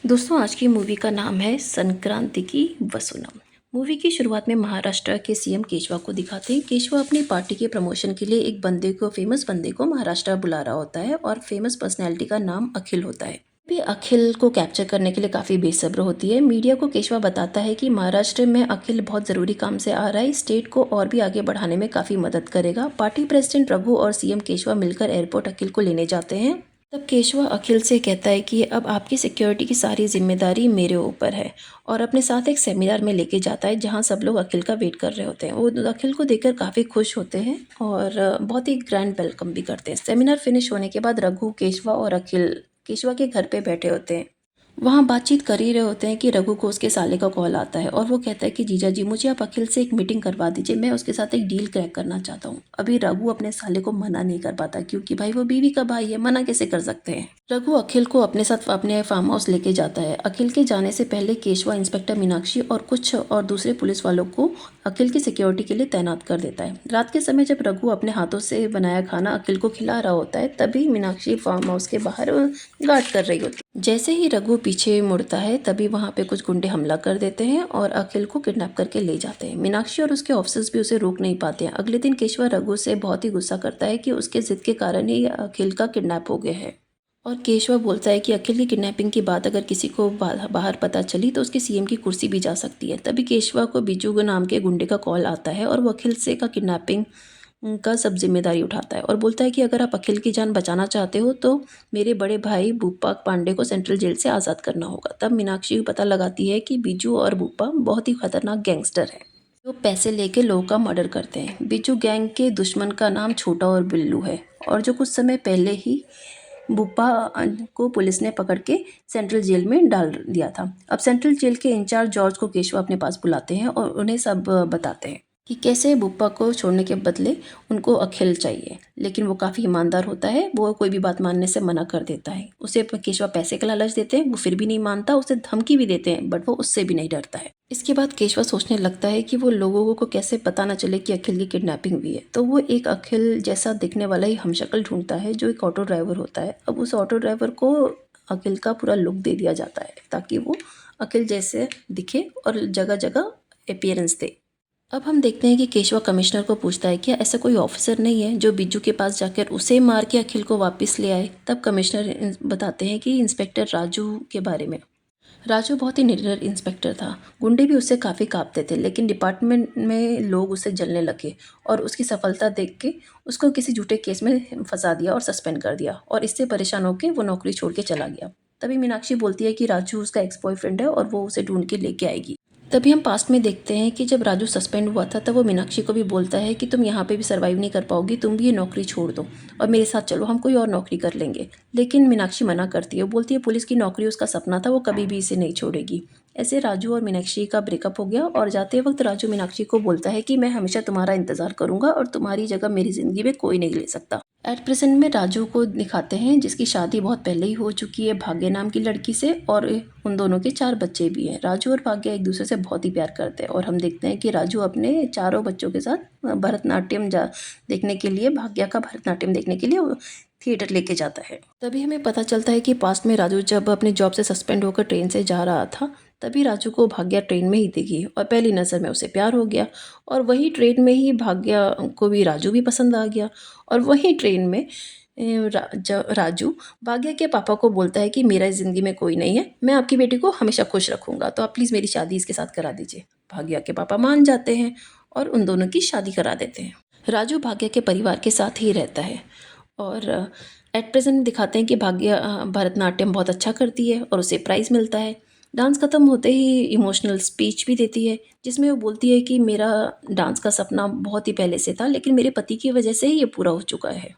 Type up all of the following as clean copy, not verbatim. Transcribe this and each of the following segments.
दोस्तों आज की मूवी का नाम है संक्रांति की वसुनम। मूवी की शुरुआत में महाराष्ट्र के सीएम केशवा को दिखाते हैं। केशवा अपनी पार्टी के प्रमोशन के लिए एक फेमस बंदे को महाराष्ट्र बुला रहा होता है और फेमस पर्सनैलिटी का नाम अखिल होता है। भी अखिल को कैप्चर करने के लिए काफ़ी बेसब्र होती है। मीडिया को केशवा बताता है कि महाराष्ट्र में अखिल बहुत ज़रूरी काम से आ रहा है, स्टेट को और भी आगे बढ़ाने में काफ़ी मदद करेगा। पार्टी प्रेसिडेंट रघु और सीएम केशवा मिलकर एयरपोर्ट अखिल को लेने जाते हैं। तब केशवा अखिल से कहता है कि अब आपकी सिक्योरिटी की सारी जिम्मेदारी मेरे ऊपर है और अपने साथ एक सेमिनार में लेके जाता है जहां सब लोग अखिल का वेट कर रहे होते हैं। वो अखिल को देखकर काफ़ी खुश होते हैं और बहुत ही ग्रैंड वेलकम भी करते हैं। सेमिनार फिनिश होने के बाद रघु, केशवा और अखिल केशवा के घर पे बैठे होते हैं। वहाँ बातचीत कर ही रहे होते हैं कि रघु को उसके साले का कॉल आता है और वो कहता है कि जीजा जी मुझे आप अखिल से एक मीटिंग करवा दीजिए, मैं उसके साथ एक डील क्रैक करना चाहता हूँ। अभी रघु अपने साले को मना नहीं कर पाता क्योंकि भाई वो बीवी का भाई है, मना कैसे कर सकते हैं। रघु अखिल को अपने साथ अपने फार्म हाउस लेके जाता है। अखिल के जाने से पहले केशवा इंस्पेक्टर मीनाक्षी और कुछ और दूसरे पुलिस वालों को अखिल की सिक्योरिटी के लिए तैनात कर देता है। रात के समय जब रघु अपने हाथों से बनाया खाना अखिल को खिला रहा होता है तभी मीनाक्षी फार्म हाउस के बाहर गार्ड कर रही होती है। जैसे ही रघु पीछे मुड़ता है तभी वहां पे कुछ गुंडे हमला कर देते हैं और अखिल को किडनैप करके ले जाते हैं। मीनाक्षी और उसके ऑफिसर्स भी उसे रोक नहीं पाते हैं। अगले दिन केशवा रघु से बहुत ही गुस्सा करता है कि उसके जिद के कारण ही अखिल का किडनैप हो गया है और केशवा बोलता है कि अखिल की किडनैपिंग की बात अगर किसी को बाहर पता चली तो उसके सीएम की कुर्सी भी जा सकती है। तभी केशवा को बिजू नाम के गुंडे का कॉल आता है और वो अखिल से का किडनैपिंग का सब जिम्मेदारी उठाता है और बोलता है कि अगर आप अखिल की जान बचाना चाहते हो तो मेरे बड़े भाई भूपा पांडे को सेंट्रल जेल से आज़ाद करना होगा। तब मीनाक्षी को पता लगाती है कि बिजू और भूपा बहुत ही खतरनाक गैंगस्टर है जो पैसे लेके लोगों का मर्डर करते हैं। बिजू गैंग के दुश्मन का नाम छोटा और बिल्लू है और जो कुछ समय पहले ही भूपा को पुलिस ने पकड़ के सेंट्रल जेल में डाल दिया था। अब सेंट्रल जेल के इंचार्ज जॉर्ज को केशवा अपने पास बुलाते हैं और उन्हें सब बताते हैं कि कैसे भूपा को छोड़ने के बदले उनको अखिल चाहिए। लेकिन वो काफ़ी ईमानदार होता है, वो कोई भी बात मानने से मना कर देता है। उसे केशवा पैसे का लालच देते हैं, वो फिर भी नहीं मानता। उसे धमकी भी देते हैं बट वो उससे भी नहीं डरता है। इसके बाद केशवा सोचने लगता है कि वो लोगों को कैसे पता ना चले कि अखिल की किडनैपिंग हुई है। तो वो एक अखिल जैसा दिखने वाला ही हमशक्ल ढूंढता है जो एक ऑटो ड्राइवर होता है। अब उस ऑटो ड्राइवर को अखिल का पूरा लुक दे दिया जाता है ताकि वो अखिल जैसे दिखे और जगह जगह अपीयरेंस दे। अब हम देखते हैं कि केशवा कमिश्नर को पूछता है कि ऐसा कोई ऑफिसर नहीं है जो बिज्जू के पास जाकर उसे मार के अखिल को वापस ले आए। तब कमिश्नर बताते हैं कि इंस्पेक्टर राजू के बारे में। राजू बहुत ही निडर इंस्पेक्टर था, गुंडे भी उससे काफ़ी कांपते थे, लेकिन डिपार्टमेंट में लोग उससे जलने लगे और उसकी सफलता देख के उसको किसी झूठे केस में फंसा दिया और सस्पेंड कर दिया और इससे परेशान होकर वो नौकरी छोड़ के चला गया। तभी मीनाक्षी बोलती है कि राजू उसका एक्स बॉयफ्रेंड है और वो उसे ढूंढ के लेके आएगी। तभी हम पास्ट में देखते हैं कि जब राजू सस्पेंड हुआ था तब वो मीनाक्षी को भी बोलता है कि तुम यहाँ पे भी सर्वाइव नहीं कर पाओगी, तुम भी ये नौकरी छोड़ दो और मेरे साथ चलो, हम कोई और नौकरी कर लेंगे। लेकिन मीनाक्षी मना करती है, वो बोलती है पुलिस की नौकरी उसका सपना था, वो कभी भी इसे नहीं छोड़ेगी। ऐसे राजू और मीनाक्षी का ब्रेकअप हो गया और जाते वक्त राजू मीनाक्षी को बोलता है कि मैं हमेशा तुम्हारा इंतजार करूंगा और तुम्हारी जगह मेरी जिंदगी में कोई नहीं ले सकता। एट प्रेजेंट में राजू को दिखाते हैं जिसकी शादी बहुत पहले ही हो चुकी है भाग्य नाम की लड़की से और उन दोनों के 4 बच्चे भी हैं। राजू और भाग्य एक दूसरे से बहुत ही प्यार करते हैं और हम देखते हैं कि राजू अपने चारों बच्चों के साथ भरतनाट्यम देखने के लिए भाग्य का भरतनाट्यम देखने के लिए थिएटर लेके जाता है। तभी हमें पता चलता है कि पास्ट में राजू जब अपने जॉब से सस्पेंड होकर ट्रेन से जा रहा था तभी राजू को भाग्य ट्रेन में ही दिखी और पहली नज़र में उसे प्यार हो गया और वही ट्रेन में ही भाग्य को भी राजू भी पसंद आ गया और वही ट्रेन में राजू भाग्य के पापा को बोलता है कि मेरा ज़िंदगी में कोई नहीं है, मैं आपकी बेटी को हमेशा खुश रखूंगा, तो आप प्लीज़ मेरी शादी इसके साथ करा दीजिए। भाग्य के पापा मान जाते हैं और उन दोनों की शादी करा देते हैं। राजू भाग्य के परिवार के साथ ही रहता है और एट प्रेजेंट दिखाते हैं कि भाग्य भरतनाट्यम बहुत अच्छा करती है और उसे प्राइज़ मिलता है। डांस खत्म होते ही इमोशनल स्पीच भी देती है जिसमें वो बोलती है कि मेरा डांस का सपना बहुत ही पहले से था लेकिन मेरे पति की वजह से ही ये पूरा हो चुका है।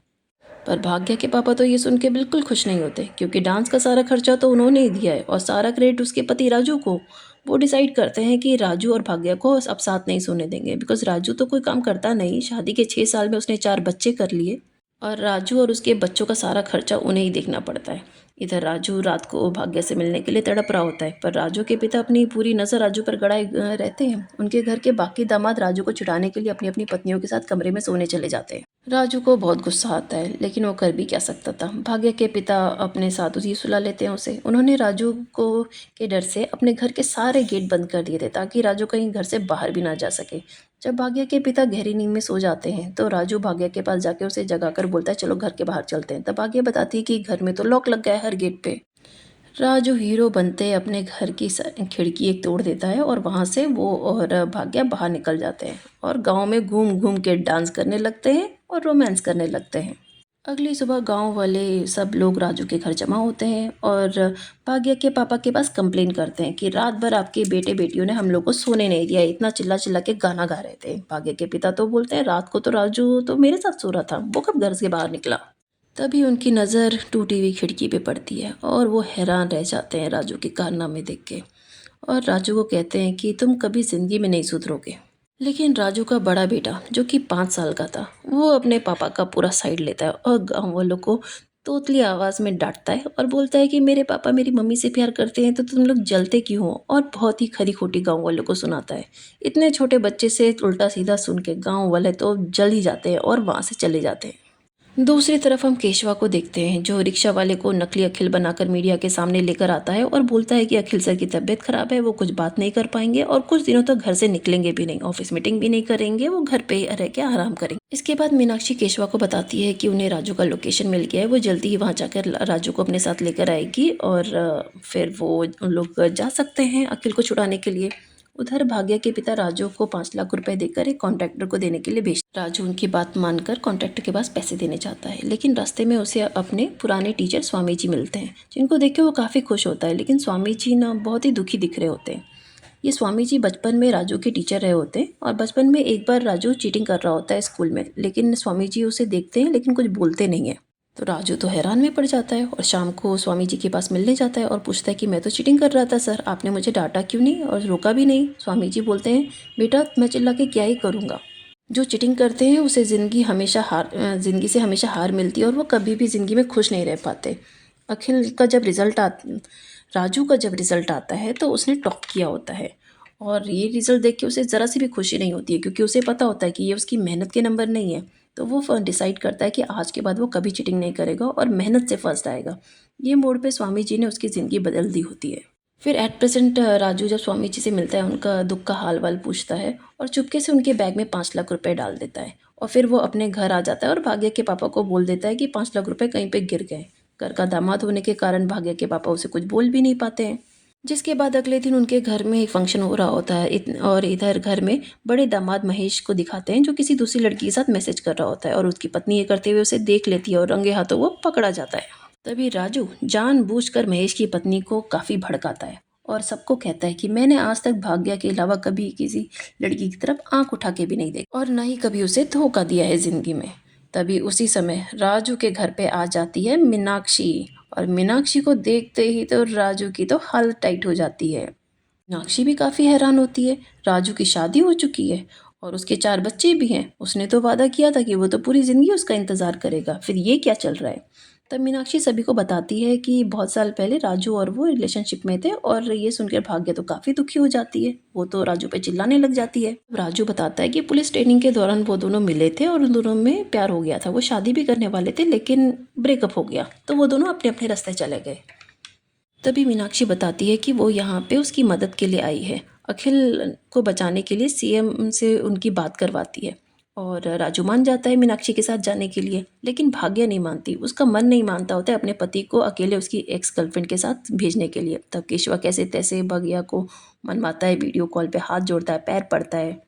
पर भाग्य के पापा तो ये सुन के बिल्कुल खुश नहीं होते क्योंकि डांस का सारा खर्चा तो उन्होंने ही दिया है और सारा क्रेडिट उसके पति राजू को। वो डिसाइड करते हैं कि राजू और भाग्य को अब साथ नहीं सोने देंगे बिकॉज राजू तो कोई काम करता नहीं, शादी के 6 साल में उसने 4 बच्चे कर लिए और राजू और उसके बच्चों का सारा खर्चा उन्हें ही देखना पड़ता है। इधर राजू रात को भाग्य से मिलने के लिए तड़प रहा होता है पर राजू के पिता अपनी पूरी नज़र राजू पर गड़ाए रहते हैं। उनके घर के बाकी दामाद राजू को छुड़ाने के लिए अपनी अपनी पत्नियों के साथ कमरे में सोने चले जाते हैं। राजू को बहुत गुस्सा आता है, लेकिन वो कर भी क्या सकता था। भाग्य के पिता अपने साथ उसी सुला लेते हैं उसे। उन्होंने राजू को के डर से अपने घर के सारे गेट बंद कर दिए थे, ताकि राजू कहीं घर से बाहर भी ना जा सके। जब भाग्य के पिता गहरी नींद में सो जाते हैं, तो राजू भाग्य के पास जाके उसे जगाकर बोलता है, चलो घर के बाहर चलते हैं। तब भाग्य बताती है कि घर में तो लॉक लग गया है हर गेट पे। राजू हीरो बनते अपने घर की खिड़की एक तोड़ देता है, और वहाँ से वो और भाग्य बाहर निकल जाते हैं और गांव में घूम घूम के डांस करने लगते हैं और रोमांस करने लगते हैं। अगली सुबह गांव वाले सब लोग राजू के घर जमा होते हैं और भाग्य के पापा के पास कंप्लेन करते हैं कि रात भर आपके बेटे बेटियों ने हम लोग को सोने नहीं दिया, इतना चिल्ला चिल्ला के गाना गा रहे थे। भाग्य के पिता तो बोलते हैं, रात को तो राजू तो मेरे साथ सो रहा था, वो कब घर से बाहर निकला। तभी उनकी नज़र टूटी हुई खिड़की पे पड़ती है और वो हैरान रह जाते हैं राजू के कारनामे देख के, और राजू को कहते हैं कि तुम कभी ज़िंदगी में नहीं सुधरोगे। लेकिन राजू का बड़ा बेटा, जो कि 5 साल का था, वो अपने पापा का पूरा साइड लेता है और गाँव वालों को तोतली आवाज़ में डांटता है और बोलता है कि मेरे पापा मेरी मम्मी से प्यार करते हैं तो तुम लोग जलते क्यों हो, और बहुत ही खरी खोटी गाँव वालों को सुनाता है। इतने छोटे बच्चे से उल्टा सीधा सुन के गाँव वाले तो जल ही जाते हैं और वहाँ से चले जाते हैं। दूसरी तरफ हम केशवा को देखते हैं, जो रिक्शा वाले को नकली अखिल बनाकर मीडिया के सामने लेकर आता है और बोलता है कि अखिल सर की तबीयत खराब है, वो कुछ बात नहीं कर पाएंगे और कुछ दिनों तक घर से निकलेंगे भी नहीं, ऑफिस मीटिंग भी नहीं करेंगे, वो घर पे ही रह के आराम करेंगे। इसके बाद मीनाक्षी केशवा को बताती है कि उन्हें राजू का लोकेशन मिल गया है, वो जल्दी ही वहाँ जाकर राजू को अपने साथ लेकर आएगी और फिर वो उन लोग जा सकते हैं अखिल को छुड़ाने के लिए। उधर भाग्य के पिता राजू को 5 लाख रुपए देकर एक कॉन्ट्रैक्टर को देने के लिए भेज। राजू उनकी बात मानकर कॉन्ट्रैक्टर के पास पैसे देने जाता है, लेकिन रास्ते में उसे अपने पुराने टीचर स्वामी जी मिलते हैं, जिनको देख के वो काफ़ी खुश होता है। लेकिन स्वामी जी ना बहुत ही दुखी दिख रहे होते हैं। ये स्वामी जी बचपन में राजू के टीचर रहे होते हैं और बचपन में एक बार राजू चीटिंग कर रहा होता है स्कूल में, लेकिन स्वामी जी उसे देखते हैं लेकिन कुछ बोलते नहीं है। तो राजू तो हैरान में पड़ जाता है और शाम को स्वामी जी के पास मिलने जाता है और पूछता है कि मैं तो चीटिंग कर रहा था सर, आपने मुझे डांटा क्यों नहीं और रोका भी नहीं। स्वामी जी बोलते हैं, बेटा मैं चिल्ला के क्या ही करूँगा, जो चीटिंग करते हैं उसे ज़िंदगी से हमेशा हार मिलती है और वो कभी भी ज़िंदगी में खुश नहीं रह पाते। अखिल का जब रिज़ल्ट आ राजू का जब रिज़ल्ट आता है तो उसने टॉप किया होता है, और ये रिज़ल्ट देख के उसे ज़रा सी भी खुशी नहीं होती है, क्योंकि उसे पता होता है कि ये उसकी मेहनत के नंबर नहीं है। तो वो डिसाइड करता है कि आज के बाद वो कभी चीटिंग नहीं करेगा और मेहनत से फर्स्ट आएगा। ये मोड़ पे स्वामी जी ने उसकी ज़िंदगी बदल दी होती है। फिर एट प्रेजेंट राजू जब स्वामी जी से मिलता है, उनका दुख का हाल वाल पूछता है और चुपके से उनके बैग में 5 लाख रुपए डाल देता है, और फिर वो अपने घर आ जाता है और भाग्य के पापा को बोल देता है कि 5 लाख रुपए कहीं पे गिर गए। घर का दामाद होने के कारण भाग्य के पापा उसे कुछ बोल भी नहीं पाते हैं। जिसके बाद अगले दिन उनके घर में एक फंक्शन हो रहा होता है, और इधर घर में बड़े दामाद महेश को दिखाते हैं, जो किसी दूसरी लड़की के साथ मैसेज कर रहा होता है, और उसकी पत्नी ये करते हुए उसे देख लेती है और रंगे हाथों वो पकड़ा जाता है। तभी राजू जानबूझकर महेश की पत्नी को काफ़ी भड़काता है और सबको कहता है कि मैंने आज तक भाग्य के अलावा कभी किसी लड़की की तरफ आंख उठा के भी नहीं देखा और ना ही कभी उसे धोखा दिया है ज़िंदगी में। तभी उसी समय राजू के घर पे आ जाती है मीनाक्षी, और मीनाक्षी को देखते ही तो राजू की तो हालत टाइट हो जाती है। मीनाक्षी भी काफ़ी हैरान होती है, राजू की शादी हो चुकी है और उसके 4 बच्चे भी हैं। उसने तो वादा किया था कि वो तो पूरी ज़िंदगी उसका इंतज़ार करेगा, फिर ये क्या चल रहा है। तब मीनाक्षी सभी को बताती है कि बहुत साल पहले राजू और वो रिलेशनशिप में थे, और ये सुनकर भाग्य तो काफ़ी दुखी हो जाती है, वो तो राजू पे चिल्लाने लग जाती है। राजू बताता है कि पुलिस ट्रेनिंग के दौरान वो दोनों मिले थे और उन दोनों में प्यार हो गया था, वो शादी भी करने वाले थे लेकिन ब्रेकअप हो गया, तो वो दोनों अपने अपने रास्ते चले गए। तभी मीनाक्षी बताती है कि वो यहाँ पे उसकी मदद के लिए आई है, अखिल को बचाने के लिए सीएम से उनकी बात करवाती है, और राजू मान जाता है मीनाक्षी के साथ जाने के लिए। लेकिन भाग्य नहीं मानती, उसका मन नहीं मानता होता है अपने पति को अकेले उसकी एक्स गर्लफ्रेंड के साथ भेजने के लिए। तब केशवा कैसे तैसे भाग्य को मनवाता है, वीडियो कॉल पे हाथ जोड़ता है, पैर पड़ता है,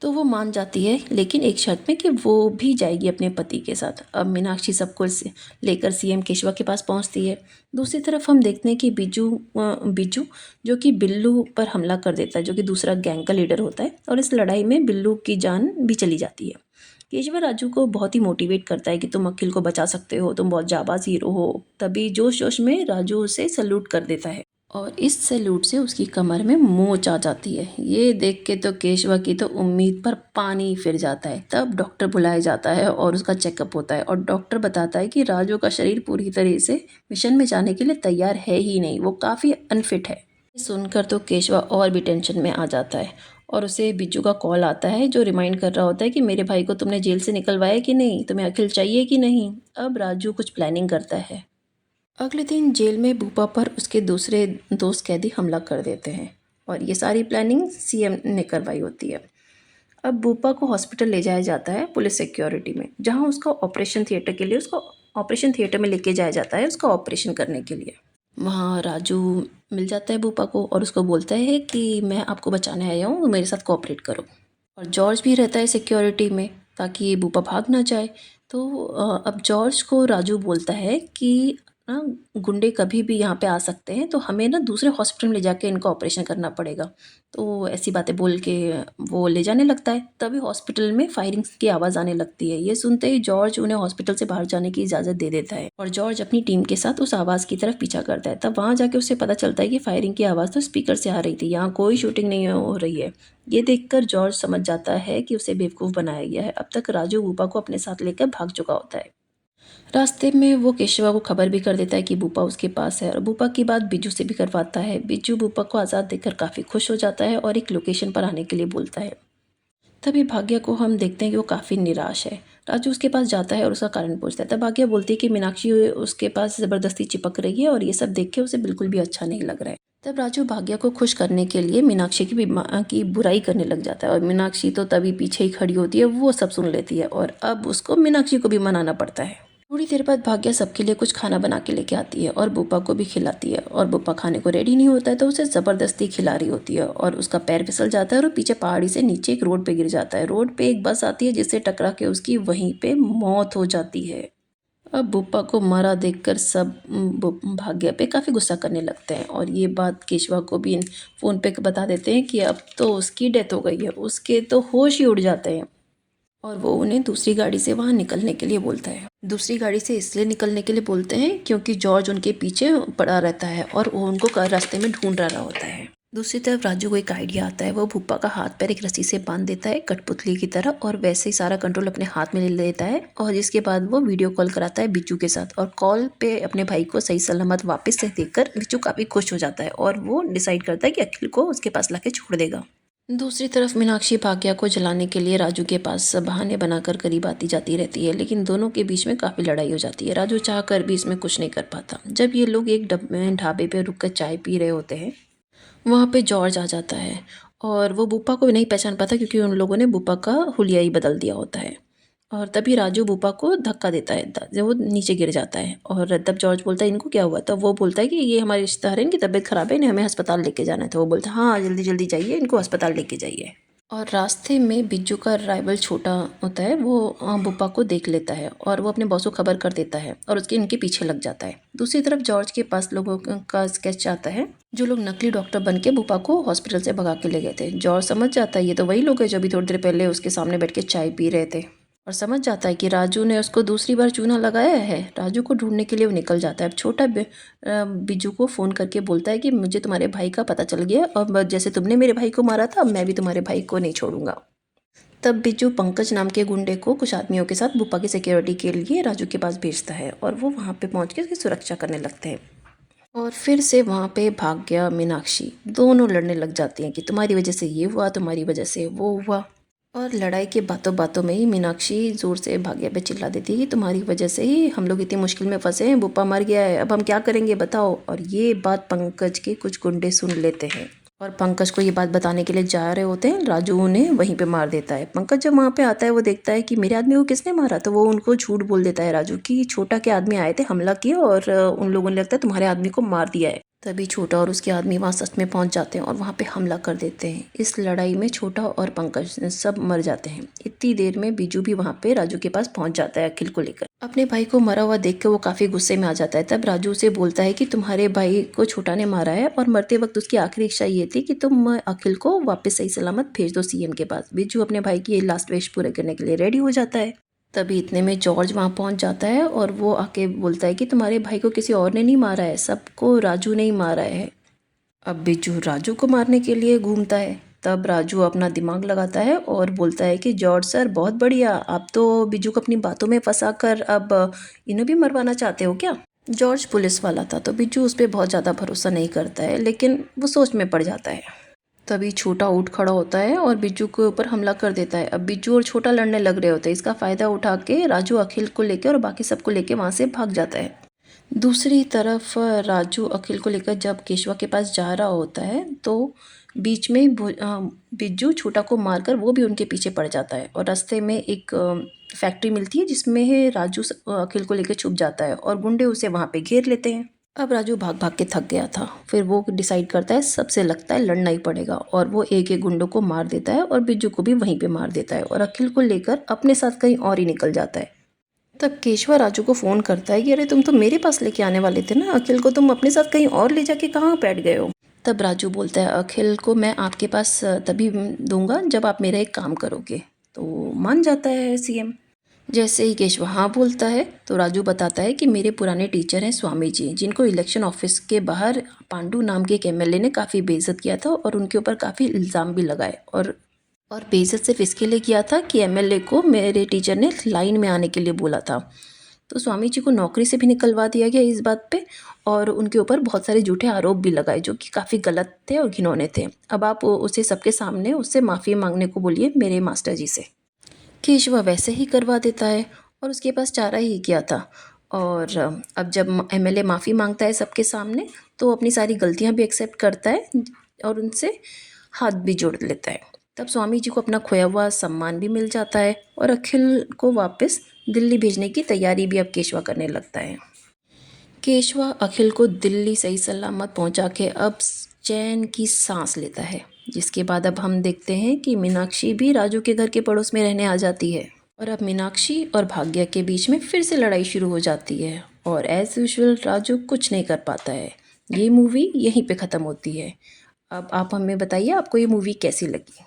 तो वो मान जाती है, लेकिन एक शर्त में कि वो भी जाएगी अपने पति के साथ। अब मीनाक्षी सबको लेकर सीएम केशवा के पास पहुंचती है। दूसरी तरफ हम देखते हैं कि बिज्जू जो कि बिल्लू पर हमला कर देता है, जो कि दूसरा गैंग का लीडर होता है, और इस लड़ाई में बिल्लू की जान भी चली जाती है। केशवा राजू को बहुत ही मोटिवेट करता है कि तुम अखिल को बचा सकते हो, तुम बहुत जाबाज हीरो हो। तभी जोश जोश में राजू उसे सल्यूट कर देता है, और इस सैल्यूट से उसकी कमर में मोच आ जाती है। ये देख के तो केशवा की तो उम्मीद पर पानी फिर जाता है। तब डॉक्टर बुलाया जाता है और उसका चेकअप होता है, और डॉक्टर बताता है कि राजू का शरीर पूरी तरह से मिशन में जाने के लिए तैयार है ही नहीं, वो काफ़ी अनफिट है। सुनकर तो केशवा और भी टेंशन में आ जाता है और उसे बिज्जू का कॉल आता है जो रिमाइंड कर रहा होता है कि मेरे भाई को तुमने जेल से निकलवाया कि नहीं, तुम्हें अखिल चाहिए कि नहीं। अब राजू कुछ प्लानिंग करता है। अगले दिन जेल में भूपा पर उसके दूसरे दोस्त कैदी हमला कर देते हैं और ये सारी प्लानिंग सीएम ने करवाई होती है। अब भूपा को हॉस्पिटल ले जाया जाता है पुलिस सिक्योरिटी में, जहाँ उसका ऑपरेशन थिएटर में लेके जाया जाता है उसका ऑपरेशन करने के लिए। वहाँ राजू मिल जाता है भूपा को और उसको बोलता है कि मैं आपको बचाने आया हूँ, मेरे साथ कोऑपरेट करो। और जॉर्ज भी रहता है सिक्योरिटी में ताकि भूपा भाग ना जाए। तो अब जॉर्ज को राजू बोलता है कि ना गुंडे कभी भी यहाँ पे आ सकते हैं, तो हमें ना दूसरे हॉस्पिटल में ले जाके इनका ऑपरेशन करना पड़ेगा। तो ऐसी बातें बोल के वो ले जाने लगता है। तभी हॉस्पिटल में फायरिंग की आवाज़ आने लगती है। ये सुनते ही जॉर्ज उन्हें हॉस्पिटल से बाहर जाने की इजाज़त दे देता है और जॉर्ज अपनी टीम के साथ उस आवाज़ की तरफ पीछा करता है। तब वहाँ जाके उसे पता चलता है कि फायरिंग की आवाज़ तो स्पीकर से आ रही थी, यहाँ कोई शूटिंग नहीं हो रही है। ये देखकर जॉर्ज समझ जाता है कि उसे बेवकूफ़ बनाया गया है। अब तक राजू भूपा को अपने साथ लेकर भाग चुका होता है। रास्ते में वो केशवा को खबर भी कर देता है कि भूपा उसके पास है और भूपा की बात बिज्जू से भी करवाता है। बिज्जू भूपा को आज़ाद देखकर काफ़ी खुश हो जाता है और एक लोकेशन पर आने के लिए बोलता है। तभी भाग्य को हम देखते हैं कि वो काफ़ी निराश है। राजू उसके पास जाता है और उसका कारण पूछता है। तब भाग्य बोलती है कि मीनाक्षी उसके पास ज़बरदस्ती चिपक रही है और ये सब देख के उसे बिल्कुल भी अच्छा नहीं लग रहा है। तब राजू भाग्य को खुश करने के लिए मीनाक्षी की बुराई करने लग जाता है और मीनाक्षी तो तभी पीछे ही खड़ी होती है, वो सब सुन लेती है और अब उसको मीनाक्षी को भी मनाना पड़ता है। थोड़ी देर बाद भाग्य सबके लिए कुछ खाना बना के लेके आती है और भूपा को भी खिलाती है और भूपा खाने को रेडी नहीं होता है तो उसे ज़बरदस्ती खिला रही होती है और उसका पैर फिसल जाता है और वो पीछे पहाड़ी से नीचे एक रोड पे गिर जाता है। रोड पे एक बस आती है जिससे टकरा के उसकी वहीं पे मौत हो जाती है। अब भूपा को मरा देखकर सब भाग्य पे काफ़ी गुस्सा करने लगते हैं और ये बात केशवा को भी फ़ोन पे बता देते हैं कि अब तो उसकी डेथ हो गई है। उसके तो होश ही उड़ जाते हैं और वो उन्हें दूसरी गाड़ी से वहाँ निकलने के लिए बोलता है। दूसरी गाड़ी से इसलिए निकलने के लिए बोलते हैं क्योंकि जॉर्ज उनके पीछे पड़ा रहता है और वो उनको रास्ते में ढूंढ रहा होता है। दूसरी तरफ राजू को एक आइडिया आता है। वो भूपा का हाथ पैर एक रस्सी से बांध देता है कठपुतली की तरह और वैसे ही सारा कंट्रोल अपने हाथ में ले लेता है और जिसके बाद वो वीडियो कॉल कराता है बिज्जू के साथ और कॉल पे अपने भाई को सही सलामत वापस से देखकर बिज्जू काफ़ी खुश हो जाता है और वो डिसाइड करता है कि अखिल को उसके पास लाके छोड़ देगा। दूसरी तरफ मीनाक्षी भाग्या को जलाने के लिए राजू के पास बहाने बनाकर करीब आती जाती रहती है, लेकिन दोनों के बीच में काफ़ी लड़ाई हो जाती है। राजू चाहकर भी इसमें कुछ नहीं कर पाता। जब ये लोग एक ढाबे पे रुककर चाय पी रहे होते हैं, वहाँ पे जॉर्ज आ जाता है और वो भूपा को भी नहीं पहचान पाता क्योंकि उन लोगों ने भूपा का हुलिया ही बदल दिया होता है। और तभी राजू भूपा को धक्का देता है, जब वो नीचे गिर जाता है और तब जॉर्ज बोलता है इनको क्या हुआ। तो वो बोलता है कि ये हमारे रिश्तेदार हैं, इनकी तबीयत ख़राब है, इन्हें हमें अस्पताल लेके जाना है। तो वो बोलता है हाँ जल्दी जल्दी जाइए, इनको अस्पताल लेके जाइए। और रास्ते में बिज्जू का राइवल छोटा होता है, वो भूपा को देख लेता है और वो अपने बॉस को खबर कर देता है और उसके इनके पीछे लग जाता है। दूसरी तरफ जॉर्ज के पास लोगों का स्केच आता है जो लोग नकली डॉक्टर बन के भूपा को हॉस्पिटल से भगा के ले गए थे। जॉर्ज समझ जाता है ये तो वही लोग हैं जो अभी थोड़ी देर पहले उसके सामने बैठ के चाय पी रहे थे और समझ जाता है कि राजू ने उसको दूसरी बार चूना लगाया है। राजू को ढूंढने के लिए वो निकल जाता है। अब छोटा बिज्जू को फ़ोन करके बोलता है कि मुझे तुम्हारे भाई का पता चल गया और जैसे तुमने मेरे भाई को मारा था, अब मैं भी तुम्हारे भाई को नहीं छोड़ूंगा। तब बिज्जू पंकज नाम के गुंडे को कुछ आदमियों के साथ भूपा की सिक्योरिटी के लिए राजू के पास भेजता है और वो वहाँ पे पहुँच के उसकी सुरक्षा करने लगते हैं। और फिर से वहाँ पे भाग्या मीनाक्षी दोनों लड़ने लग जाती हैं कि तुम्हारी वजह से ये हुआ, तुम्हारी वजह से वो हुआ। और लड़ाई के बातों बातों में ही मीनाक्षी ज़ोर से भाग्या पे चिल्ला देती है कि तुम्हारी वजह से ही हम लोग इतनी मुश्किल में फंसे हैं, भूपा मर गया है, अब हम क्या करेंगे बताओ। और ये बात पंकज के कुछ गुंडे सुन लेते हैं और पंकज को ये बात बताने के लिए जा रहे होते हैं। राजू उन्हें वहीं पे मार देता है। पंकज जब वहाँ पे आता है वो देखता है कि मेरे आदमी को किसने मारा, तो वो उनको झूठ बोल देता है राजू कि छोटा के आदमी आए थे, हमला किया और उन लोगों ने लगता है तुम्हारे आदमी को मार दिया है। तभी छोटा और उसके आदमी वहाँ सच में पहुँच जाते हैं और वहाँ पे हमला कर देते हैं। इस लड़ाई में छोटा और पंकज सब मर जाते हैं। इतनी देर में बिजू भी वहाँ पे राजू के पास पहुँच जाता है अखिल को लेकर। अपने भाई को मरा हुआ देख के वो काफ़ी गुस्से में आ जाता है। तब राजू उसे बोलता है कि तुम्हारे भाई को छोटा ने मारा है और मरते वक्त उसकी आखिरी इच्छा ये थी कि तुम अखिल को वापस सही सलामत भेज दो सीएम के पास। बिजू अपने भाई की लास्ट विश पूरे करने के लिए रेडी हो जाता है। तभी इतने में जॉर्ज वहाँ पहुँच जाता है और वो आके बोलता है कि तुम्हारे भाई को किसी और ने नहीं मारा है, सबको राजू ने ही मारा है। अब बिजू राजू को मारने के लिए घूमता है। तब राजू अपना दिमाग लगाता है और बोलता है कि जॉर्ज सर बहुत बढ़िया, आप तो बिजू को अपनी बातों में फंसा कर अब इन्हें भी मरवाना चाहते हो क्या। जॉर्ज पुलिस वाला था तो बिज्जू उस पर बहुत ज़्यादा भरोसा नहीं करता है, लेकिन वो सोच में पड़ जाता है। तभी छोटा उठ खड़ा होता है और बिज्जू के ऊपर हमला कर देता है। अब बिज्जू और छोटा लड़ने लग रहे होते हैं। इसका फ़ायदा उठा के राजू अखिल को लेकर और बाकी सबको लेके वहाँ से भाग जाता है। दूसरी तरफ राजू अखिल को लेकर जब केशवा के पास जा रहा होता है तो बीच में बिज्जू छोटा को मारकर वो भी उनके पीछे पड़ जाता है और रास्ते में एक फैक्ट्री मिलती है जिसमें राजू अखिल को लेकर छुप जाता है और गुंडे उसे वहाँ पे घेर लेते हैं। अब राजू भाग भाग के थक गया था, फिर वो डिसाइड करता है सबसे लगता है लड़ना ही पड़ेगा और वो एक एक गुंडों को मार देता है और बिज्जू को भी वहीं पे मार देता है और अखिल को लेकर अपने साथ कहीं और ही निकल जाता है। तब केशवा राजू को फ़ोन करता है कि अरे तुम तो मेरे पास लेके आने वाले थे ना, अखिल को तुम अपने साथ कहीं और ले जाके कहाँ बैठ गए हो। तब राजू बोलता है अखिल को मैं आपके पास तभी दूंगा जब आप मेरा एक काम करोगे। तो मान जाता है सीएम। जैसे ही केशव हाँ बोलता है तो राजू बताता है कि मेरे पुराने टीचर हैं स्वामी जी, जिनको इलेक्शन ऑफिस के बाहर पांडु नाम के एक एमएलए ने काफ़ी बेइज्जत किया था और उनके ऊपर काफ़ी इल्ज़ाम भी लगाए और बेइज्जत सिर्फ इसके लिए किया था कि एमएलए को मेरे टीचर ने लाइन में आने के लिए बोला था। तो स्वामी जी को नौकरी से भी निकलवा दिया गया इस बात पे और उनके ऊपर बहुत सारे झूठे आरोप भी लगाए जो कि काफ़ी गलत थे और घिनौने थे। अब आप उसे सबके सामने उससे माफ़ी मांगने को बोलिए मेरे मास्टर जी से। केशवा वैसे ही करवा देता है और उसके पास चारा ही क्या था। और अब जब एमएलए माफ़ी मांगता है सबके सामने तो अपनी सारी गलतियां भी एक्सेप्ट करता है और उनसे हाथ भी जोड़ लेता है। तब स्वामी जी को अपना खोया हुआ सम्मान भी मिल जाता है और अखिल को वापस दिल्ली भेजने की तैयारी भी अब केशवा करने लगता है। केशवा अखिल को दिल्ली सही सलामत पहुंचा के अब चैन की सांस लेता है, जिसके बाद अब हम देखते हैं कि मीनाक्षी भी राजू के घर के पड़ोस में रहने आ जाती है और अब मीनाक्षी और भाग्य के बीच में फिर से लड़ाई शुरू हो जाती है और एज यूजुअल राजू कुछ नहीं कर पाता है। ये मूवी यहीं पे ख़त्म होती है। अब आप हमें बताइए आपको ये मूवी कैसी लगी।